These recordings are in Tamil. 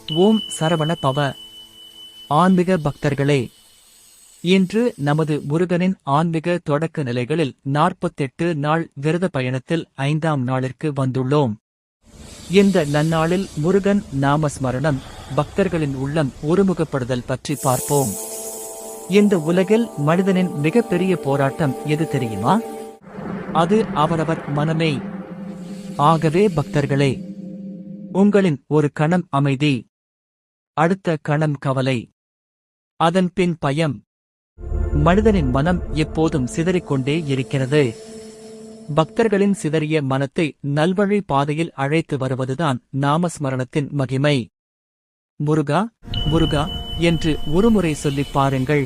ஓம் சரவண பவ. ஆன்மீக பக்தர்களே, இன்று நமது முருகனின் ஆன்மீக தொடக்க நிலைகளில் 48 நாள் விரத பயணத்தில் 5ஆம் நாளிற்கு வந்துள்ளோம். இந்த நன்னாளில் முருகன் நாமஸ்மரணம், பக்தர்களின் உள்ளம் ஒருமுகப்படுதல் பற்றி பார்ப்போம். இந்த உலகில் மனிதனின் மிகப்பெரிய போராட்டம் எது தெரியுமா? அது அவரவர் மனமே. ஆகவே பக்தர்களே, உங்களின் ஒரு கணம் அமைதி, அடுத்த கணம் கவலை, அதன் பின் பயம். மனிதனின் மனம் எப்போதும் சிதறிக்கொண்டே இருக்கிறது. பக்தர்களின் சிதறிய மனத்தை நல்வழி பாதையில் அழைத்து வருவதுதான் நாமஸ்மரணத்தின் மகிமை. முருகா முருகா என்று ஒருமுறை சொல்லிப் பாருங்கள்.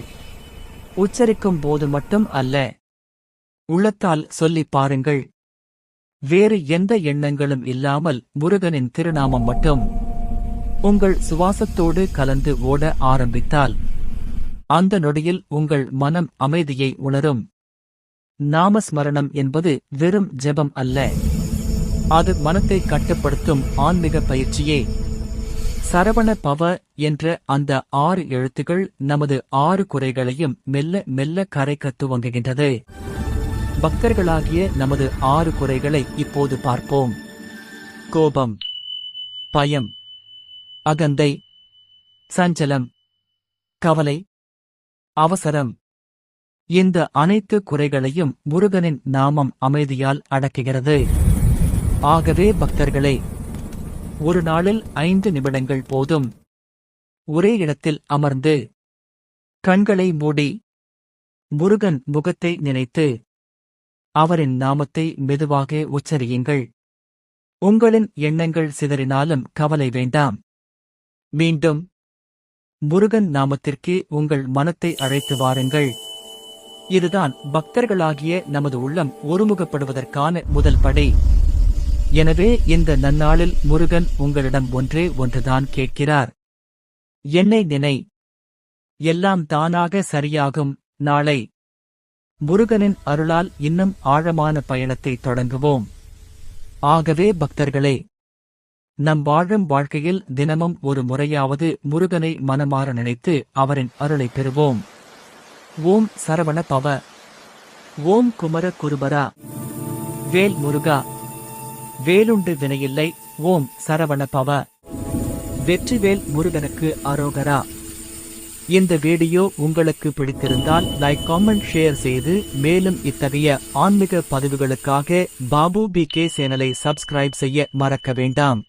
உச்சரிக்கும் போது மட்டும் அல்ல, உள்ளத்தால் சொல்லிப் பாருங்கள். வேறு எந்த எண்ணங்களும் இல்லாமல் முருகனின் திருநாமம் மட்டும் உங்கள் சுவாசத்தோடு கலந்து ஓட ஆரம்பித்தால் அந்த நொடியில் உங்கள் மனம் அமைதியை உணரும். நாமஸ்மரணம் என்பது வெறும் ஜெபம் அல்ல, அது மனத்தை கட்டுப்படுத்தும் ஆன்மீக பயிற்சியே. சரவண பவ என்ற அந்த 6 எழுத்துகள் நமது 6 குறைகளையும் மெல்ல மெல்ல கரைக்கத் துவங்குகின்றது. பக்தர்களாகிய நமது 6 குறைகளை இப்போது பார்ப்போம். கோபம், பயம், அகந்தை, சஞ்சலம், கவலை, அவசரம். இந்த அனைத்து குறைகளையும் முருகனின் நாமம் அமைதியால் அடக்குகிறது. ஆகவே பக்தர்களே, ஒரு நாளில் 5 நிமிடங்கள் போதும். ஒரே இடத்தில் அமர்ந்து, கண்களை மூடி, முருகன் முகத்தை நினைத்து, அவரின் நாமத்தை மெதுவாக உச்சரியுங்கள். உங்களின் எண்ணங்கள் சிதறினாலும் கவலை வேண்டாம். மீண்டும் முருகன் நாமத்திற்கு உங்கள் மனத்தை அழைத்து வாருங்கள். இதுதான் பக்தர்களாகிய நமது உள்ளம் ஒருமுகப்படுவதற்கான முதல் படி. எனவே இந்த நன்னாளில் முருகன் உங்களிடம் ஒன்றே ஒன்றுதான் கேட்கிறார். என்னை நினை, எல்லாம் தானாக சரியாகும். நாளை முருகனின் அருளால் இன்னும் ஆழமான பயணத்தை தொடங்குவோம். ஆகவே பக்தர்களே, நம் வாழும் வாழ்க்கையில் தினமும் ஒரு முறையாவது முருகனை மனமாற நினைத்து அவரின் அருளை பெறுவோம். ஓம் சரவண பவ. ஓம் குமர குருபரா. வேல் முருகா. வேலுண்டு வினையில்லை. ஓம் சரவண பவ. வெற்றிவேல் முருகனுக்கு அரோகரா. இந்த வீடியோ உங்களுக்கு பிடித்திருந்தால் லைக், காமெண்ட், ஷேர் செய்து மேலும் இத்தகைய ஆன்மீக பதிவுகளுக்காக பாபு BK சேனலை சப்ஸ்கிரைப் செய்ய மறக்க வேண்டாம்.